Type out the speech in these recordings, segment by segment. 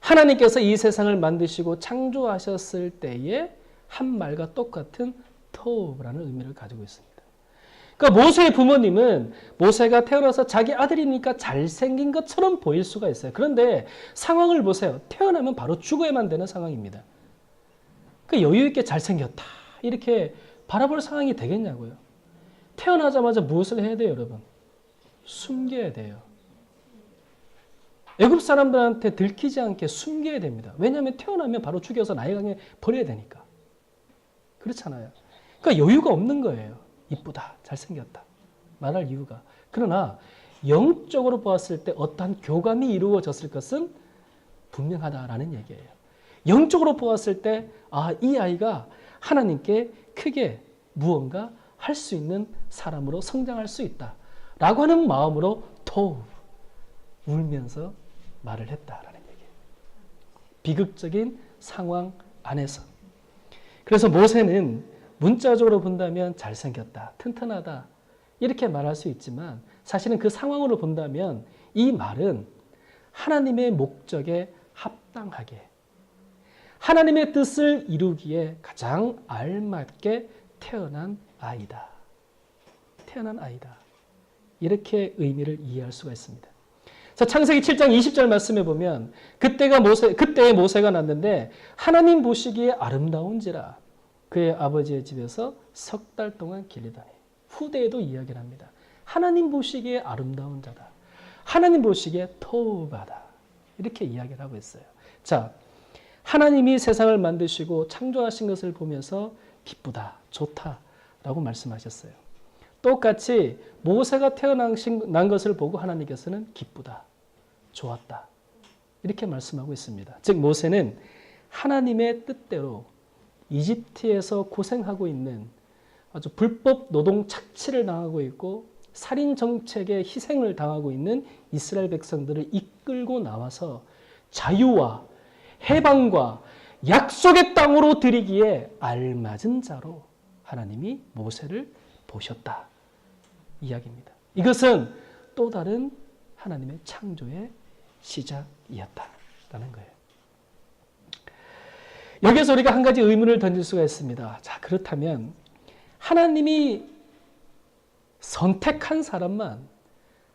하나님께서 이 세상을 만드시고 창조하셨을 때의 한 말과 똑같은 토브라는 의미를 가지고 있습니다. 그러니까 모세의 부모님은 모세가 태어나서 자기 아들이니까 잘생긴 것처럼 보일 수가 있어요. 그런데 상황을 보세요. 태어나면 바로 죽어야만 되는 상황입니다. 그 여유 있게 잘생겼다 이렇게 바라볼 상황이 되겠냐고요. 태어나자마자 무엇을 해야 돼요, 여러분? 숨겨야 돼요. 애굽 사람들한테 들키지 않게 숨겨야 됩니다. 왜냐하면 태어나면 바로 죽여서 나일강에 버려야 되니까. 그렇잖아요. 그러니까 여유가 없는 거예요. 이쁘다, 잘생겼다 말할 이유가. 그러나 영적으로 보았을 때 어떠한 교감이 이루어졌을 것은 분명하다라는 얘기예요. 영적으로 보았을 때 이 아이가 하나님께 크게 무언가 할 수 있는 사람으로 성장할 수 있다라고 하는 마음으로 울면서 말을 했다라는 얘기예요. 비극적인 상황 안에서. 그래서 모세는 문자적으로 본다면 잘생겼다, 튼튼하다 이렇게 말할 수 있지만 사실은 그 상황으로 본다면 이 말은 하나님의 목적에 합당하게 하나님의 뜻을 이루기에 가장 알맞게 태어난 아이다. 태어난 아이다. 이렇게 의미를 이해할 수가 있습니다. 자, 창세기 7장 20절 말씀에 보면 그때의 모세가 났는데 하나님 보시기에 아름다운지라 그의 아버지의 집에서 석 달 동안 기르더니 후대에도 이야기를 합니다. 하나님 보시기에 아름다운 자다. 하나님 보시기에 토바다. 이렇게 이야기를 하고 있어요. 자, 하나님이 세상을 만드시고 창조하신 것을 보면서 기쁘다, 좋다라고 말씀하셨어요. 똑같이 모세가 태어난 것을 보고 하나님께서는 기쁘다, 좋았다 이렇게 말씀하고 있습니다. 즉 모세는 하나님의 뜻대로 이집트에서 고생하고 있는 아주 불법 노동 착취를 당하고 있고 살인 정책에 희생을 당하고 있는 이스라엘 백성들을 이끌고 나와서 자유와 해방과 약속의 땅으로 들이기에 알맞은 자로 하나님이 모세를 보셨다. 이야기입니다. 이것은 또 다른 하나님의 창조의 시작이었다라는 거예요. 여기서 우리가 한 가지 의문을 던질 수가 있습니다. 자, 그렇다면 하나님이 선택한 사람만,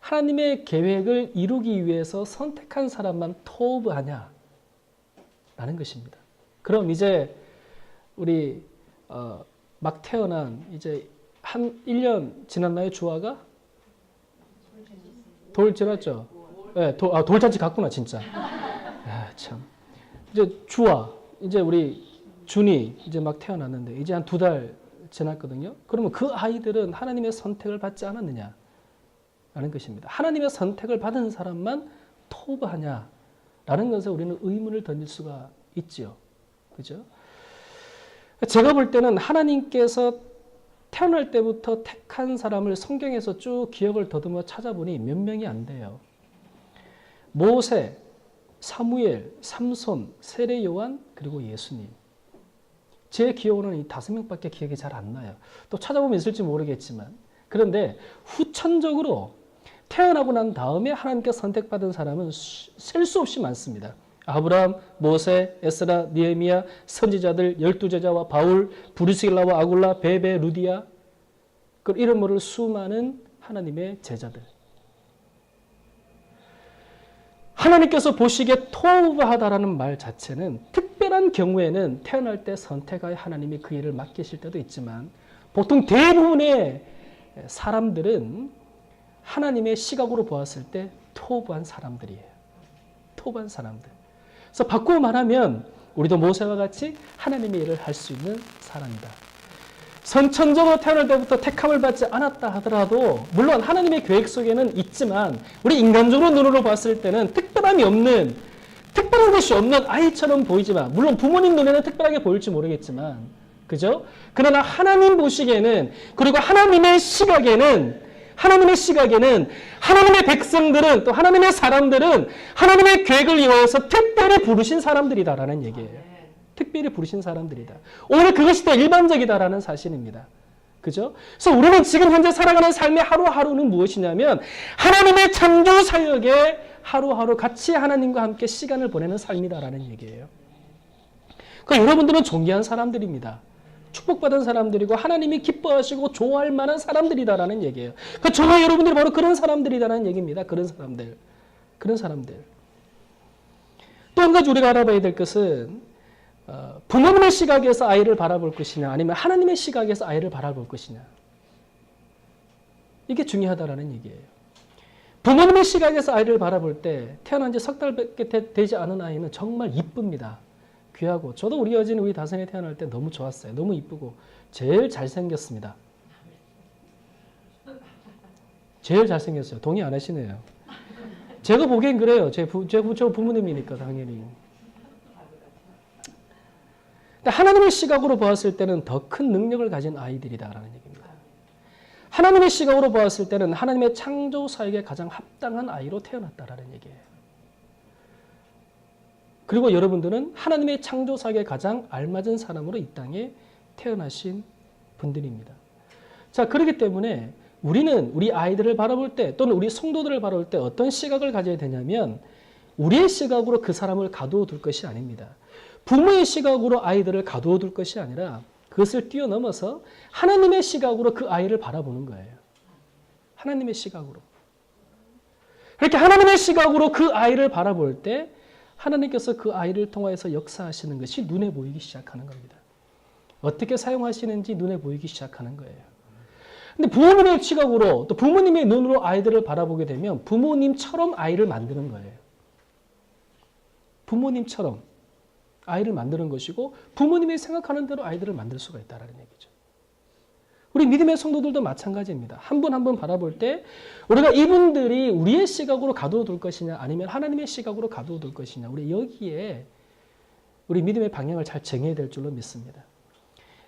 하나님의 계획을 이루기 위해서 선택한 사람만 토브하냐? 라는 것입니다. 그럼 이제 우리 막 태어난 이제 한 1년 지났나요, 주아가? 돌 지났죠? 네, 돌잔치 갔구나, 진짜. 야, 참. 이제 주아, 이제 우리 준이 이제 막 태어났는데 이제 한 2달 지났거든요. 그러면 그 아이들은 하나님의 선택을 받지 않았느냐? 라는 것입니다. 하나님의 선택을 받은 사람만 토브하냐? 라는 것에 우리는 의문을 던질 수가 있죠. 그죠? 제가 볼 때는 하나님께서 태어날 때부터 택한 사람을 성경에서 쭉 기억을 더듬어 찾아보니 몇 명이 안 돼요. 모세, 사무엘, 삼손, 세례 요한, 그리고 예수님. 제 기억으로는 이 5명밖에 기억이 잘 안 나요. 또 찾아보면 있을지 모르겠지만. 그런데 후천적으로 태어나고 난 다음에 하나님께 선택받은 사람은 셀 수 없이 많습니다. 아브라함, 모세, 에스라, 느헤미야, 선지자들, 12제자와 바울, 브리스길라와 아굴라, 베베, 루디아, 그 이름 모를 수많은 하나님의 제자들. 하나님께서 보시기에 토브하다라는 말 자체는 특별한 경우에는 태어날 때 선택하여 하나님이 그 일을 맡기실 때도 있지만 보통 대부분의 사람들은 하나님의 시각으로 보았을 때 토브한 사람들이에요. 토브한 사람들. 그래서 바꾸어 말하면 우리도 모세와 같이 하나님의 일을 할 수 있는 사람이다. 선천적으로 태어날 때부터 택함을 받지 않았다 하더라도 물론 하나님의 계획 속에는 있지만 우리 인간적으로 눈으로 봤을 때는 특별함이 없는, 특별한 것이 없는 아이처럼 보이지만 물론 부모님 눈에는 특별하게 보일지 모르겠지만 그죠? 그러나 하나님 보시기에는 그리고 하나님의 시각에는 하나님의 백성들은 또 하나님의 사람들은 하나님의 계획을 이루어서 특별히 부르신 사람들이다라는 얘기예요. 특별히 부르신 사람들이다. 오늘 그것이 더 일반적이다라는 사실입니다. 그죠? 그래서 우리는 지금 현재 살아가는 삶의 하루하루는 무엇이냐면 하나님의 창조 사역에 하루하루 같이 하나님과 함께 시간을 보내는 삶이다라는 얘기예요. 그러니까 여러분들은 존귀한 사람들입니다. 축복받은 사람들이고 하나님이 기뻐하시고 좋아할 만한 사람들이다라는 얘기예요. 그러니까 저와 여러분들이 바로 그런 사람들이다라는 얘기입니다. 그런 사람들. 그런 사람들. 또 한 가지 우리가 알아봐야 될 것은 부모님의 시각에서 아이를 바라볼 것이냐 아니면 하나님의 시각에서 아이를 바라볼 것이냐. 이게 중요하다라는 얘기예요. 부모님의 시각에서 아이를 바라볼 때 태어난 지 석 달밖에 되지 않은 아이는 정말 이쁩니다. 귀하고. 저도 우리 여진이 우리 다선이 태어날 때 너무 좋았어요. 너무 이쁘고 제일 잘생겼습니다. 제일 잘생겼어요. 동의 안 하시네요. 제가 보기엔 그래요. 제 부모님이니까 당연히. 하나님의 시각으로 보았을 때는 더 큰 능력을 가진 아이들이다라는 얘기입니다. 하나님의 시각으로 보았을 때는 하나님의 창조사에게 가장 합당한 아이로 태어났다라는 얘기예요. 그리고 여러분들은 하나님의 창조사에게 가장 알맞은 사람으로 이 땅에 태어나신 분들입니다. 자, 그렇기 때문에 우리는 우리 아이들을 바라볼 때 또는 우리 성도들을 바라볼 때 어떤 시각을 가져야 되냐면 우리의 시각으로 그 사람을 가두어 둘 것이 아닙니다. 부모의 시각으로 아이들을 가두어 둘 것이 아니라 그것을 뛰어넘어서 하나님의 시각으로 그 아이를 바라보는 거예요. 하나님의 시각으로. 그렇게 하나님의 시각으로 그 아이를 바라볼 때 하나님께서 그 아이를 통하여서 역사하시는 것이 눈에 보이기 시작하는 겁니다. 어떻게 사용하시는지 눈에 보이기 시작하는 거예요. 근데 부모님의 시각으로 또 부모님의 눈으로 아이들을 바라보게 되면 부모님처럼 아이를 만드는 거예요. 부모님처럼 아이를 만드는 것이고 부모님이 생각하는 대로 아이들을 만들 수가 있다는 얘기죠. 우리 믿음의 성도들도 마찬가지입니다. 한 분 한 분 바라볼 때 우리가 이분들이 우리의 시각으로 가두어 둘 것이냐 아니면 하나님의 시각으로 가두어 둘 것이냐 우리 여기에 우리 믿음의 방향을 잘 정해야 될 줄로 믿습니다.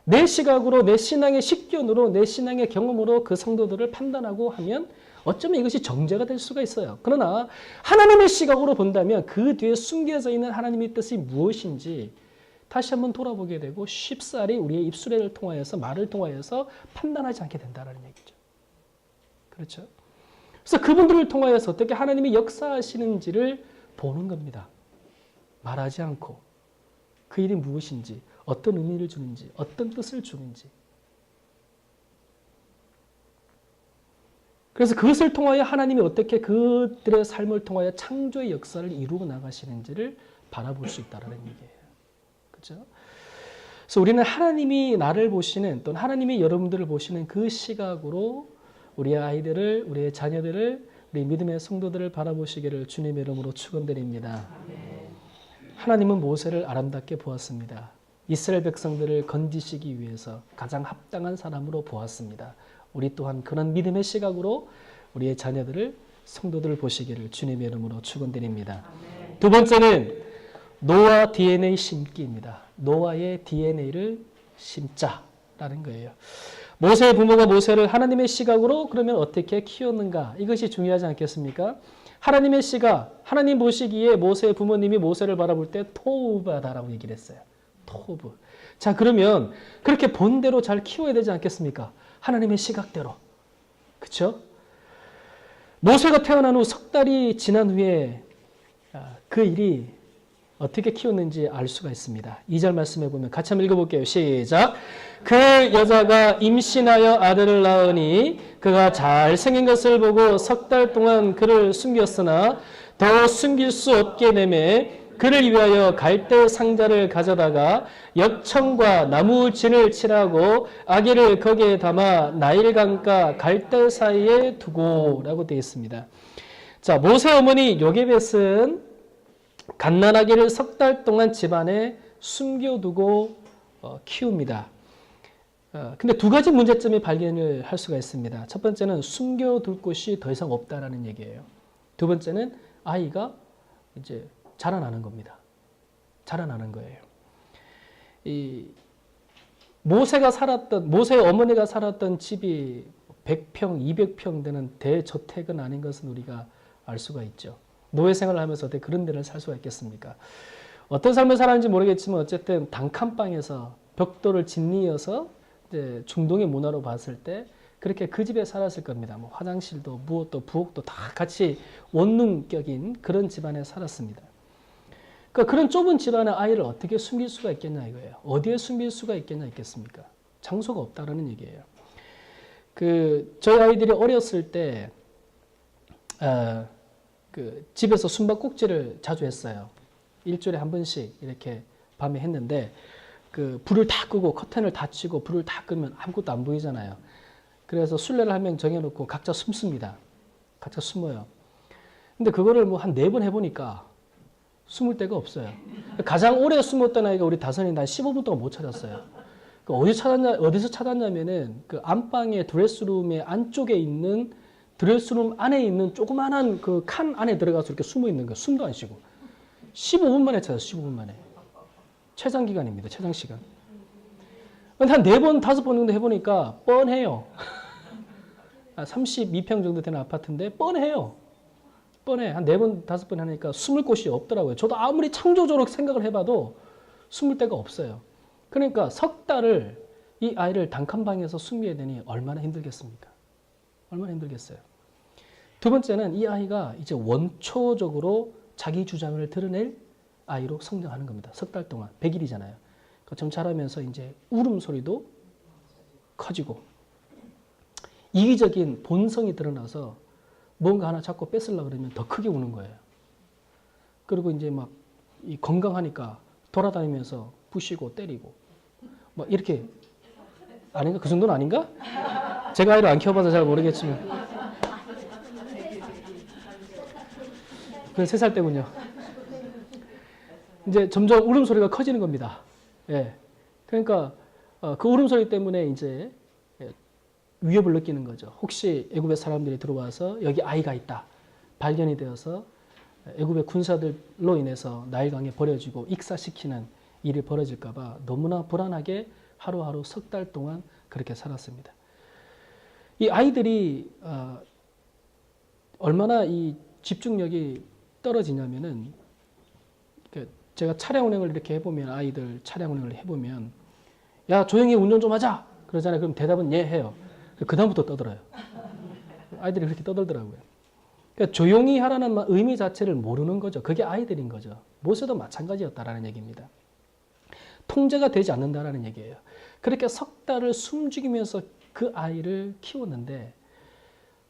내 시각으로 내 신앙의 식견으로 내 신앙의 경험으로 그 성도들을 판단하고 하면 어쩌면 이것이 정죄가 될 수가 있어요. 그러나 하나님의 시각으로 본다면 그 뒤에 숨겨져 있는 하나님의 뜻이 무엇인지 다시 한번 돌아보게 되고 쉽사리 우리의 입술을 통하여서 말을 통하여서 판단하지 않게 된다는 얘기죠. 그렇죠? 그래서 그분들을 통하여서 어떻게 하나님이 역사하시는지를 보는 겁니다. 말하지 않고 그 일이 무엇인지 어떤 의미를 주는지 어떤 뜻을 주는지 그래서 그것을 통하여 하나님이 어떻게 그들의 삶을 통하여 창조의 역사를 이루어 나가시는지를 바라볼 수 있다는 얘기예요. 그렇죠? 그래서 우리는 하나님이 나를 보시는 또는 하나님이 여러분들을 보시는 그 시각으로 우리 아이들을 우리의 자녀들을 우리 믿음의 성도들을 바라보시기를 주님의 이름으로 축원드립니다. 하나님은 모세를 아름답게 보았습니다. 이스라엘 백성들을 건지시기 위해서 가장 합당한 사람으로 보았습니다. 우리 또한 그런 믿음의 시각으로 우리의 자녀들을 성도들을 보시기를 주님의 이름으로 축원드립니다. 두 번째는 노아 DNA 심기입니다. 노아의 DNA를 심자라는 거예요. 모세의 부모가 모세를 하나님의 시각으로 그러면 어떻게 키웠는가? 이것이 중요하지 않겠습니까? 하나님의 시각, 하나님 보시기에 모세의 부모님이 모세를 바라볼 때 토우바다라고 얘기를 했어요. 토브. 자, 그러면 그렇게 본대로 잘 키워야 되지 않겠습니까? 하나님의 시각대로. 그렇죠? 모세가 태어난 후 석 달이 지난 후에 그 일이 어떻게 키웠는지 알 수가 있습니다. 2절 말씀해 보면 같이 한번 읽어볼게요. 시작. 그 여자가 임신하여 아들을 낳으니 그가 잘생긴 것을 보고 석 달 동안 그를 숨겼으나 더 숨길 수 없게 내매 그를 위하여 갈대 상자를 가져다가 역청과 나무진을 칠하고 아기를 거기에 담아 나일강가 갈대 사이에 두고 라고 되어 있습니다. 자, 모세 어머니 요게벳은 갓난아기를 석 달 동안 집안에 숨겨두고 키웁니다. 근데 두 가지 문제점이 발견을 할 수가 있습니다. 첫 번째는 숨겨둘 곳이 더 이상 없다라는 얘기예요. 두 번째는 아이가 이제 자라나는 겁니다. 자라나는 거예요. 이 모세의 어머니가 살았던 집이 100평, 200평 되는 대저택은 아닌 것은 우리가 알 수가 있죠. 노예 생활을 하면서 어떻게 그런 데를 살 수가 있겠습니까? 어떤 삶을 살았는지 모르겠지만 어쨌든 단칸방에서 벽돌을 짓이어서 이제 중동의 문화로 봤을 때 그렇게 그 집에 살았을 겁니다. 뭐 화장실도 무엇도 부엌도 다 같이 원룸격인 그런 집안에 살았습니다. 그러니까 그런 좁은 집안에 아이를 어떻게 숨길 수가 있겠냐 이거예요. 어디에 숨길 수가 있겠습니까? 장소가 없다라는 얘기예요. 저희 아이들이 어렸을 때 집에서 숨바꼭질을 자주 했어요. 일주일에 한 번씩 이렇게 밤에 했는데 불을 다 끄고 커튼을 다 치고 불을 다 끄면 아무것도 안 보이잖아요. 그래서 술래를 한 명 정해놓고 각자 숨습니다. 각자 숨어요. 근데 그거를 뭐 한 4번 해보니까 숨을 데가 없어요. 가장 오래 숨었던 아이가 우리 다선이인데 한 15분 동안 못 찾았어요. 어디서 찾았냐면은 그 안방의 드레스룸의 안쪽에 있는 드레스룸 안에 있는 조그만한 그 칸 안에 들어가서 이렇게 숨어 있는 거예요. 숨도 안 쉬고. 15분 만에 찾았어요. 15분 만에. 최장 기간입니다. 최장 시간. 한 4번, 5번 정도 해보니까 뻔해요. 32평 정도 되는 아파트인데 뻔해요. 뻔해. 한 4번, 5번 하니까 숨을 곳이 없더라고요. 저도 아무리 창조적으로 생각을 해봐도 숨을 데가 없어요. 그러니까 석 달을 이 아이를 단칸방에서 숨겨야 되니 얼마나 힘들겠습니까? 얼마나 힘들겠어요. 두 번째는 이 아이가 이제 원초적으로 자기 주장을 드러낼 아이로 성장하는 겁니다. 석 달 동안. 100일이잖아요. 좀 자라면서 이제 울음소리도 커지고 이기적인 본성이 드러나서 뭔가 하나 자꾸 뺏으려고 그러면 더 크게 우는 거예요. 그리고 이제 막 건강하니까 돌아다니면서 부시고 때리고 막 이렇게 아닌가? 그 정도는 아닌가? 제가 아이를 안 키워봐서 잘 모르겠지만 그건 3살 때군요. 이제 점점 울음소리가 커지는 겁니다. 예. 그러니까 그 울음소리 때문에 이제 위협을 느끼는 거죠. 혹시 애굽의 사람들이 들어와서 여기 아이가 있다. 발견이 되어서 애굽의 군사들로 인해서 나일강에 버려지고 익사시키는 일이 벌어질까 봐 너무나 불안하게 하루하루 석 달 동안 그렇게 살았습니다. 이 아이들이 얼마나 이 집중력이 떨어지냐면은 제가 차량 운행을 이렇게 해보면 아이들 차량 운행을 해보면 야 조용히 운전 좀 하자 그러잖아요. 그럼 대답은 예 해요. 그 다음부터 떠들어요. 아이들이 그렇게 떠들더라고요. 그러니까 조용히 하라는 의미 자체를 모르는 거죠. 그게 아이들인 거죠. 모세도 마찬가지였다라는 얘기입니다. 통제가 되지 않는다라는 얘기예요. 그렇게 석 달을 숨죽이면서 그 아이를 키웠는데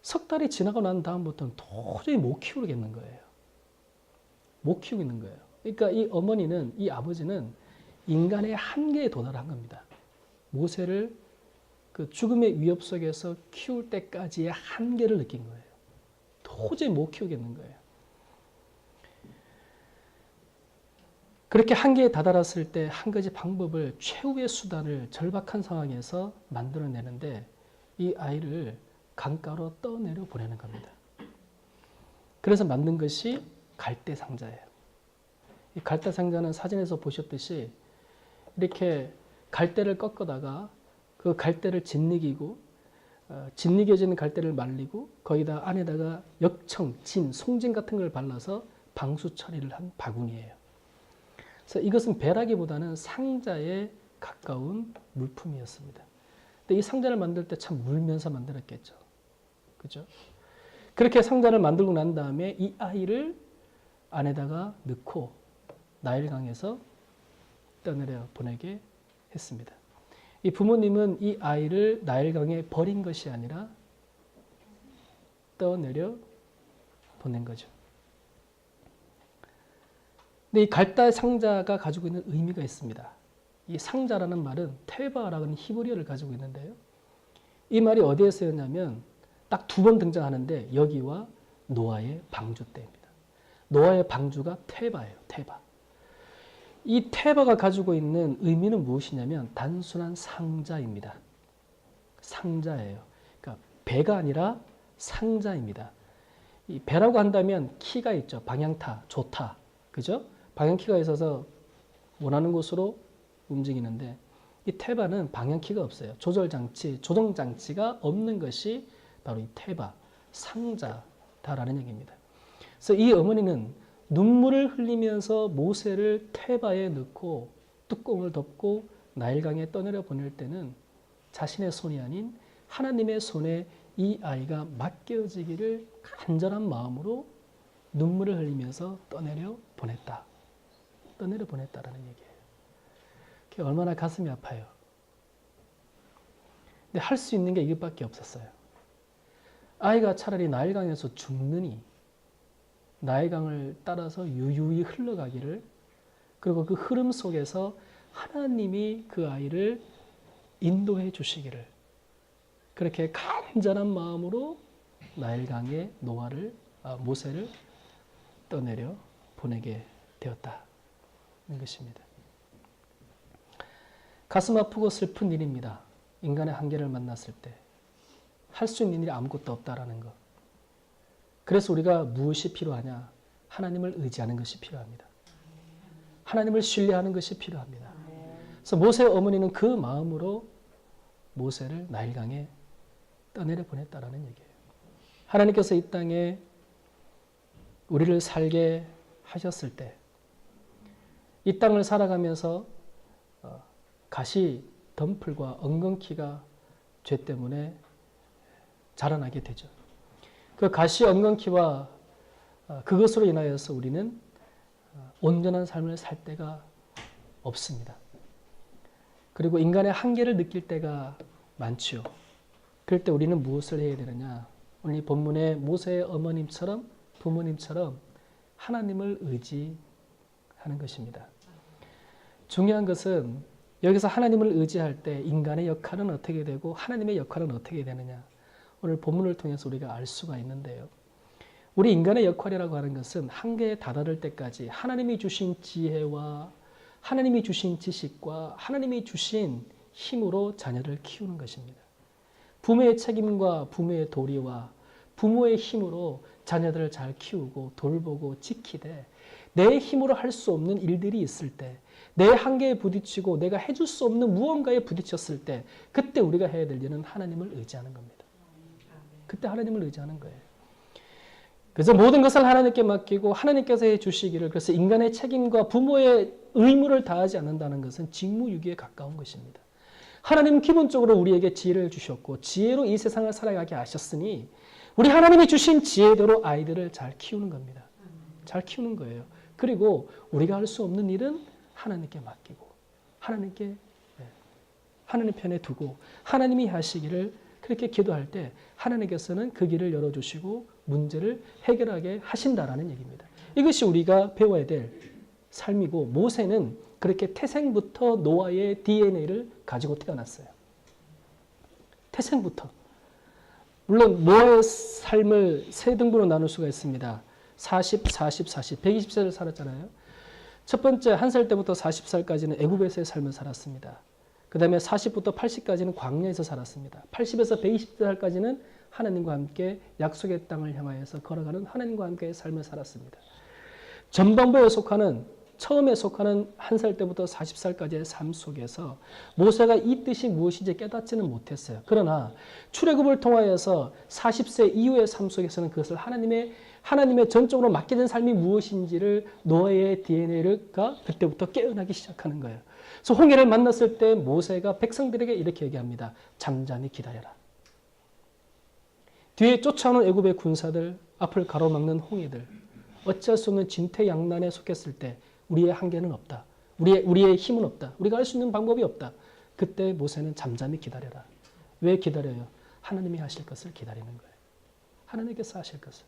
석 달이 지나고 난 다음부터는 도저히 못 키우겠는 거예요. 못 키우겠는 거예요. 그러니까 이 어머니는, 이 아버지는 인간의 한계에 도달한 겁니다. 모세를 그 죽음의 위협 속에서 키울 때까지의 한계를 느낀 거예요. 도저히 못 키우겠는 거예요. 그렇게 한계에 다다랐을 때 한 가지 방법을 최후의 수단을 절박한 상황에서 만들어내는데 이 아이를 강가로 떠내려 보내는 겁니다. 그래서 만든 것이 갈대 상자예요. 이 갈대 상자는 사진에서 보셨듯이 이렇게 갈대를 꺾어다가 그 갈대를 짓이기고 짓이겨진 갈대를 말리고 거기다 안에다가 역청, 진, 송진 같은 걸 발라서 방수 처리를 한 바구니예요. 그래서 이것은 배라기보다는 상자에 가까운 물품이었습니다. 근데 이 상자를 만들 때 참 물면서 만들었겠죠. 그죠? 그렇게 상자를 만들고 난 다음에 이 아이를 안에다가 넣고 나일강에서 떠내려 보내게 했습니다. 이 부모님은 이 아이를 나일강에 버린 것이 아니라 떠내려 보낸 거죠. 근데 이 갈대 상자가 가지고 있는 의미가 있습니다. 이 상자라는 말은 테바라는 히브리어를 가지고 있는데요. 이 말이 어디에 쓰였냐면 딱 2번 등장하는데 여기와 노아의 방주 때입니다. 노아의 방주가 테바예요. 테바. 이 테바가 가지고 있는 의미는 무엇이냐면 단순한 상자입니다. 상자예요. 그러니까 배가 아니라 상자입니다. 이 배라고 한다면 키가 있죠. 방향타, 조타. 그죠? 방향키가 있어서 원하는 곳으로 움직이는데 이 테바는 방향키가 없어요. 조절장치, 조정장치가 없는 것이 바로 이 테바, 상자다라는 얘기입니다. 그래서 이 어머니는 눈물을 흘리면서 모세를 테바에 넣고 뚜껑을 덮고 나일강에 떠내려 보낼 때는 자신의 손이 아닌 하나님의 손에 이 아이가 맡겨지기를 간절한 마음으로 눈물을 흘리면서 떠내려 보냈다. 떠내려 보냈다라는 얘기예요. 그게 얼마나 가슴이 아파요. 근데 할 수 있는 게 이것밖에 없었어요. 아이가 차라리 나일강에서 죽느니 나일강을 따라서 유유히 흘러가기를, 그리고 그 흐름 속에서 하나님이 그 아이를 인도해 주시기를, 그렇게 간절한 마음으로 나일강에 모세를 떠내려 보내게 되었다는 것입니다. 가슴 아프고 슬픈 일입니다. 인간의 한계를 만났을 때 할 수 있는 일이 아무것도 없다라는 것. 그래서 우리가 무엇이 필요하냐? 하나님을 의지하는 것이 필요합니다. 하나님을 신뢰하는 것이 필요합니다. 그래서 모세의 어머니는 그 마음으로 모세를 나일강에 떠내려 보냈다라는 얘기예요. 하나님께서 이 땅에 우리를 살게 하셨을 때 이 땅을 살아가면서 가시, 덤풀과 엉겅퀴가 죄 때문에 자라나게 되죠. 그 가시, 엉겅퀴와 그것으로 인하여서 우리는 온전한 삶을 살 때가 없습니다. 그리고 인간의 한계를 느낄 때가 많죠. 그럴 때 우리는 무엇을 해야 되느냐? 오늘 이 본문의 모세의 어머님처럼, 부모님처럼 하나님을 의지하는 것입니다. 중요한 것은 여기서 하나님을 의지할 때 인간의 역할은 어떻게 되고 하나님의 역할은 어떻게 되느냐? 오늘 본문을 통해서 우리가 알 수가 있는데요. 우리 인간의 역할이라고 하는 것은 한계에 다다를 때까지 하나님이 주신 지혜와 하나님이 주신 지식과 하나님이 주신 힘으로 자녀를 키우는 것입니다. 부모의 책임과 부모의 도리와 부모의 힘으로 자녀들을 잘 키우고 돌보고 지키되 내 힘으로 할 수 없는 일들이 있을 때, 내 한계에 부딪히고 내가 해줄 수 없는 무언가에 부딪혔을 때, 그때 우리가 해야 될 일은 하나님을 의지하는 겁니다. 그때 하나님을 의지하는 거예요. 그래서 모든 것을 하나님께 맡기고 하나님께서 해주시기를, 그래서 인간의 책임과 부모의 의무를 다하지 않는다는 것은 직무유기에 가까운 것입니다. 하나님은 기본적으로 우리에게 지혜를 주셨고 지혜로 이 세상을 살아가게 하셨으니 우리 하나님이 주신 지혜대로 아이들을 잘 키우는 겁니다. 잘 키우는 거예요. 그리고 우리가 할 수 없는 일은 하나님께 맡기고 하나님 편에 두고 하나님이 하시기를 그렇게 기도할 때 하나님께서는 그 길을 열어주시고 문제를 해결하게 하신다라는 얘기입니다. 이것이 우리가 배워야 될 삶이고, 모세는 그렇게 태생부터 노아의 DNA를 가지고 태어났어요. 태생부터. 물론 노아의 삶을 세 등분으로 나눌 수가 있습니다. 40, 40, 40, 120세를 살았잖아요. 첫 번째 1살 때부터 40살까지는 애굽에서의 삶을 살았습니다. 그 다음에 40부터 80까지는 광야에서 살았습니다. 80에서 120살까지는 하나님과 함께 약속의 땅을 향하여서 걸어가는 하나님과 함께의 삶을 살았습니다. 전반부에 처음에 속하는 1살 때부터 40살까지의 삶 속에서 모세가 이 뜻이 무엇인지 깨닫지는 못했어요. 그러나 출애굽을 통하여서 40세 이후의 삶 속에서는 그것을 하나님의 전적으로 맡겨진 삶이 무엇인지를 노아의 DNA가 그때부터 깨어나기 시작하는 거예요. 그래서 홍해를 만났을 때 모세가 백성들에게 이렇게 얘기합니다. 잠잠히 기다려라. 뒤에 쫓아오는 애굽의 군사들, 앞을 가로막는 홍해들, 어찌할 수 없는 진퇴양난에 속했을 때 우리의 한계는 없다. 우리의 힘은 없다. 우리가 할 수 있는 방법이 없다. 그때 모세는 잠잠히 기다려라. 왜 기다려요? 하나님이 하실 것을 기다리는 거예요. 하나님께서 하실 것을.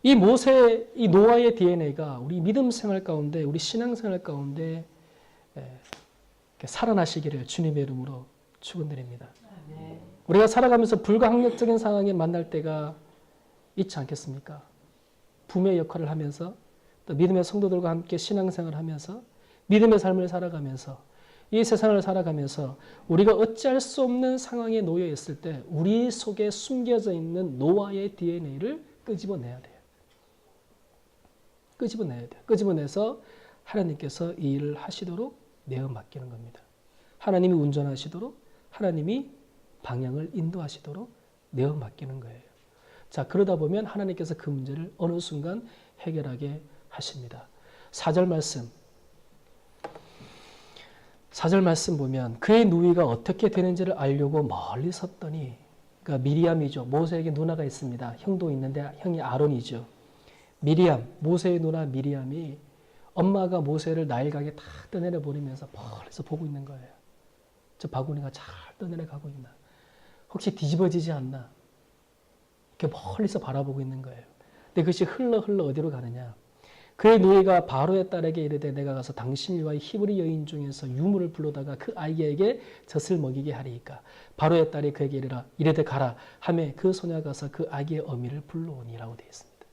이 노아의 DNA가 우리 믿음 생활 가운데, 우리 신앙 생활 가운데 살아나시기를 주님의 이름으로 축원드립니다. 우리가 살아가면서 불가항력적인 상황에 만날 때가 있지 않겠습니까? 부모의 역할을 하면서 또 믿음의 성도들과 함께 신앙생활을 하면서 믿음의 삶을 살아가면서 이 세상을 살아가면서 우리가 어찌할 수 없는 상황에 놓여 있을 때 우리 속에 숨겨져 있는 노아의 DNA를 끄집어내야 돼요. 끄집어내야 돼요. 끄집어내서 하나님께서 이 일을 하시도록 내어 맡기는 겁니다. 하나님이 운전하시도록, 하나님이 방향을 인도하시도록 내어 맡기는 거예요. 자, 그러다 보면 하나님께서 그 문제를 어느 순간 해결하게 하십니다. 4절 말씀. 4절 말씀 보면 그의 누이가 어떻게 되는지를 알려고 멀리 섰더니, 그러니까 미리암이죠. 모세에게 누나가 있습니다. 형도 있는데 형이 아론이죠. 미리암, 모세의 누나 미리암이 엄마가 모세를 나일강에 다 떠내려 보내면서 멀리서 보고 있는 거예요. 저 바구니가 잘 떠내려 가고 있나? 혹시 뒤집어지지 않나? 이렇게 멀리서 바라보고 있는 거예요. 근데 그것이 흘러 어디로 가느냐? 그의 누이가 바로의 딸에게 이르되 내가 가서 당신을 위하여 히브리 여인 중에서 유물을 불러다가 그 아이에게 젖을 먹이게 하리이까. 바로의 딸이 그에게 이르되 가라 하매 그 소녀가 가서 그 아기의 어미를 불러오니라고 되어 있습니다.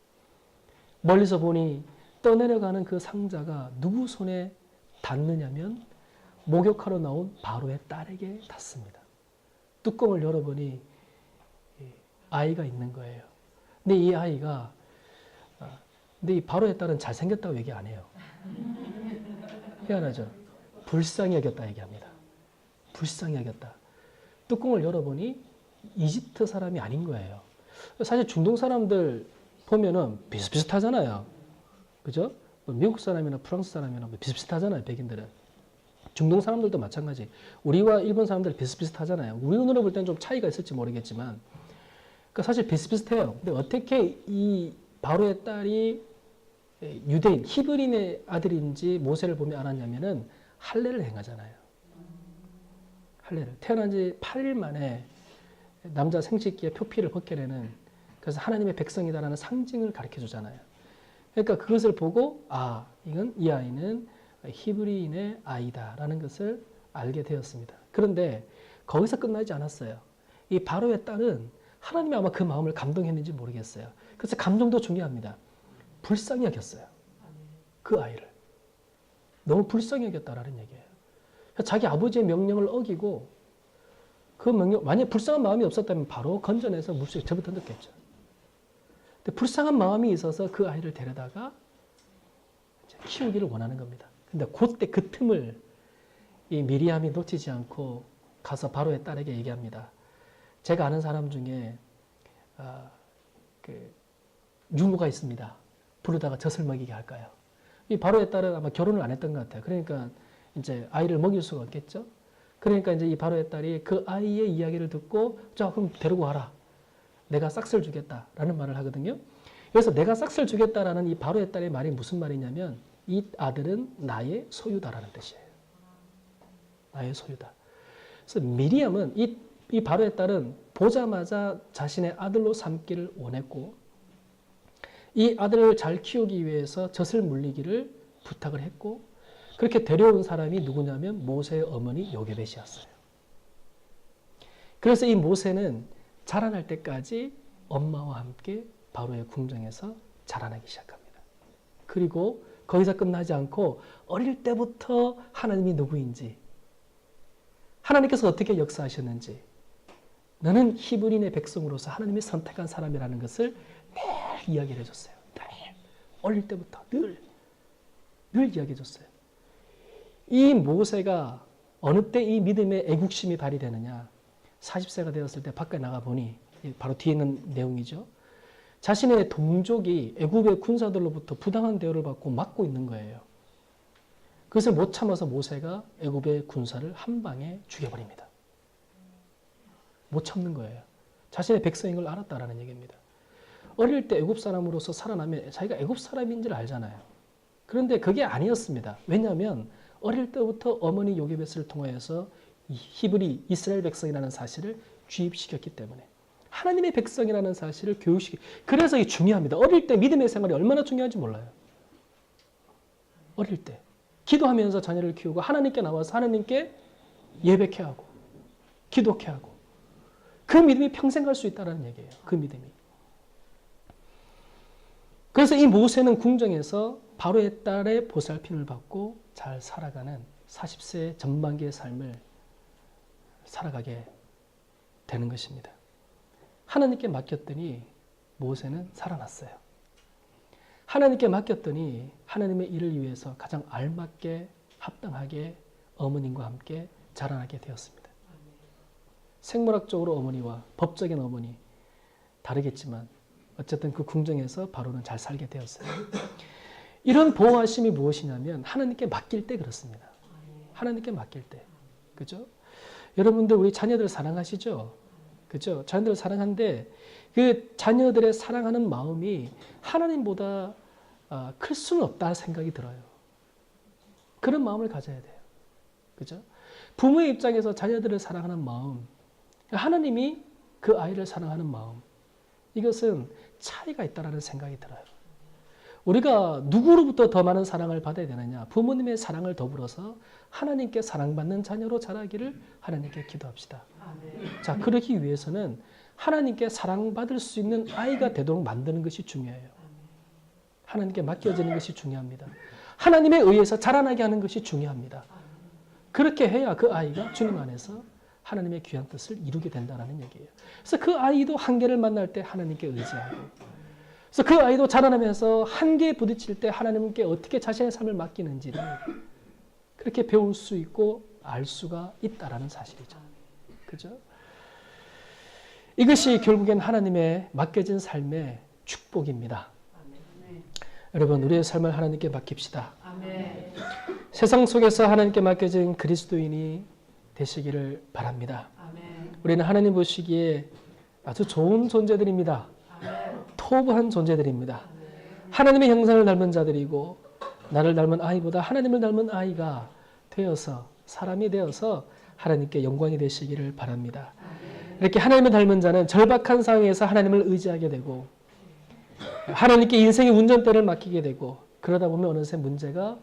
멀리서 보니 떠내려가는 그 상자가 누구 손에 닿느냐면 목욕하러 나온 바로의 딸에게 닿습니다. 뚜껑을 열어보니 아이가 있는 거예요. 근데 이 아이가, 근데 이 바로의 딸은 잘생겼다고 얘기 안 해요. 희한하죠? 불쌍히 여겼다 얘기합니다. 불쌍히 여겼다. 뚜껑을 열어보니 이집트 사람이 아닌 거예요. 사실 중동 사람들 보면은 비슷비슷하잖아요. 그죠? 미국 사람이나 프랑스 사람이나 비슷비슷하잖아요. 백인들은. 중동 사람들도 마찬가지. 우리와 일본 사람들 비슷비슷하잖아요. 우리 눈으로 볼 때는 좀 차이가 있을지 모르겠지만, 그러니까 사실 비슷비슷해요. 근데 어떻게 이 바로의 딸이 유대인, 히브리인의 아들인지 모세를 보면 알았냐면은 할례를 행하잖아요. 할례를. 태어난 지 8일 만에 남자 생식기의 표피를 벗겨내는, 그래서 하나님의 백성이다라는 상징을 가르쳐 주잖아요. 그러니까 그것을 보고 이 아이는 히브리인의 아이다라는 것을 알게 되었습니다. 그런데 거기서 끝나지 않았어요. 이 바로의 딸은 하나님이 아마 그 마음을 감동했는지 모르겠어요. 그래서 감동도 중요합니다. 불쌍히 여겼어요. 그 아이를. 너무 불쌍히 여겼다라는 얘기예요. 자기 아버지의 명령을 어기고 그 명령, 만약에 불쌍한 마음이 없었다면 바로 건져내서 물속에 접어 던졌겠죠. 근데 불쌍한 마음이 있어서 그 아이를 데려다가 키우기를 원하는 겁니다. 근데 그때 그 틈을 이 미리암이 놓치지 않고 가서 바로의 딸에게 얘기합니다. 제가 아는 사람 중에 유모가 있습니다. 부르다가 젖을 먹이게 할까요? 이 바로의 딸은 아마 결혼을 안 했던 것 같아요. 그러니까 이제 아이를 먹일 수가 없겠죠. 그러니까 이제 이 바로의 딸이 그 아이의 이야기를 듣고 자 그럼 데리고 와라. 내가 싹쓸 주겠다라는 말을 하거든요. 그래서 내가 싹쓸 주겠다라는 이 바로의 딸의 말이 무슨 말이냐면 이 아들은 나의 소유다라는 뜻이에요. 나의 소유다. 그래서 미리암은 이 바로의 딸은 보자마자 자신의 아들로 삼기를 원했고 이 아들을 잘 키우기 위해서 젖을 물리기를 부탁을 했고 그렇게 데려온 사람이 누구냐면 모세의 어머니 요게벳이었어요. 그래서 이 모세는 자라날 때까지 엄마와 함께 바로의 궁정에서 자라나기 시작합니다. 그리고 거기서 끝나지 않고 어릴 때부터 하나님이 누구인지 하나님께서 어떻게 역사하셨는지 너는 히브리인의 백성으로서 하나님이 선택한 사람이라는 것을 늘 이야기를 해줬어요. 늘. 어릴 때부터 늘 이야기해 줬어요. 이 모세가 어느 때 이 믿음의 애국심이 발휘되느냐 40세가 되었을 때 밖에 나가보니 바로 뒤에 있는 내용이죠. 자신의 동족이 애굽의 군사들로부터 부당한 대우를 받고 막고 있는 거예요. 그것을 못 참아서 모세가 애굽의 군사를 한 방에 죽여버립니다. 못 참는 거예요. 자신의 백성인 걸 알았다라는 얘기입니다. 어릴 때 애굽 사람으로서 살아나면 자기가 애굽 사람인 줄 알잖아요. 그런데 그게 아니었습니다. 왜냐하면 어릴 때부터 어머니 요게벳을 통하여서 히브리 이스라엘 백성이라는 사실을 주입시켰기 때문에 하나님의 백성이라는 사실을 그래서 이게 중요합니다. 어릴 때 믿음의 생활이 얼마나 중요한지 몰라요. 어릴 때 기도하면서 자녀를 키우고 하나님께 나와서 하나님께 예배케 하고 기도케 하고 그 믿음이 평생 갈 수 있다는 얘기예요. 그 믿음이. 그래서 이 모세는 궁정에서 바로의 딸의 보살핌을 받고 잘 살아가는 40세 전반기의 삶을 살아가게 되는 것입니다. 하나님께 맡겼더니 모세는 살아났어요. 하나님께 맡겼더니 하나님의 일을 위해서 가장 알맞게 합당하게 어머님과 함께 자라나게 되었습니다. 생물학적으로 어머니와 법적인 어머니 다르겠지만 어쨌든 그 궁정에서 바로는 잘 살게 되었어요. 이런 보호하심이 무엇이냐면 하나님께 맡길 때 그렇습니다. 하나님께 맡길 때. 그죠? 여러분들 우리 자녀들 사랑하시죠? 그죠? 자녀들 사랑하는데 그 자녀들의 사랑하는 마음이 하나님보다 클 수는 없다는 생각이 들어요. 그런 마음을 가져야 돼요. 그죠? 부모의 입장에서 자녀들을 사랑하는 마음, 하나님이 그 아이를 사랑하는 마음, 이것은 차이가 있다는 생각이 들어요. 우리가 누구로부터 더 많은 사랑을 받아야 되느냐? 부모님의 사랑을 더불어서 하나님께 사랑받는 자녀로 자라기를 하나님께 기도합시다. 자, 그러기 위해서는 하나님께 사랑받을 수 있는 아이가 되도록 만드는 것이 중요해요. 하나님께 맡겨지는 것이 중요합니다. 하나님에 의해서 자라나게 하는 것이 중요합니다. 그렇게 해야 그 아이가 주님 안에서 하나님의 귀한 뜻을 이루게 된다는 얘기예요. 그래서 그 아이도 한계를 만날 때 하나님께 의지하고, 그래서 그 아이도 자라나면서 한계에 부딪힐 때 하나님께 어떻게 자신의 삶을 맡기는지를 그렇게 배울 수 있고 알 수가 있다라는 사실이죠. 그죠? 이것이 결국엔 하나님의 맡겨진 삶의 축복입니다. 여러분, 우리의 삶을 하나님께 맡깁시다. 세상 속에서 하나님께 맡겨진 그리스도인이 되시기를 바랍니다. 우리는 하나님 보시기에 아주 좋은 존재들입니다. 토부한 존재들입니다. 하나님의 형상을 닮은 자들이고 나를 닮은 아이보다 하나님을 닮은 아이가 되어서 사람이 되어서 하나님께 영광이 되시기를 바랍니다. 이렇게 하나님을 닮은 자는 절박한 상황에서 하나님을 의지하게 되고 하나님께 인생의 운전대를 맡기게 되고 그러다 보면 어느새 문제가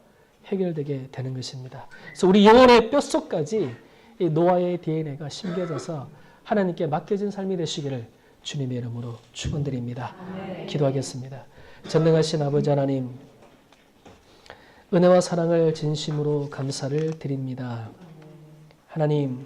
해결되게 되는 것입니다. 그래서 우리 영혼의 뼛속까지 이 노아의 DNA가 심겨져서 하나님께 맡겨진 삶이 되시기를 주님의 이름으로 축원드립니다. 기도하겠습니다. 전능하신 아버지 하나님, 은혜와 사랑을 진심으로 감사를 드립니다. 하나님,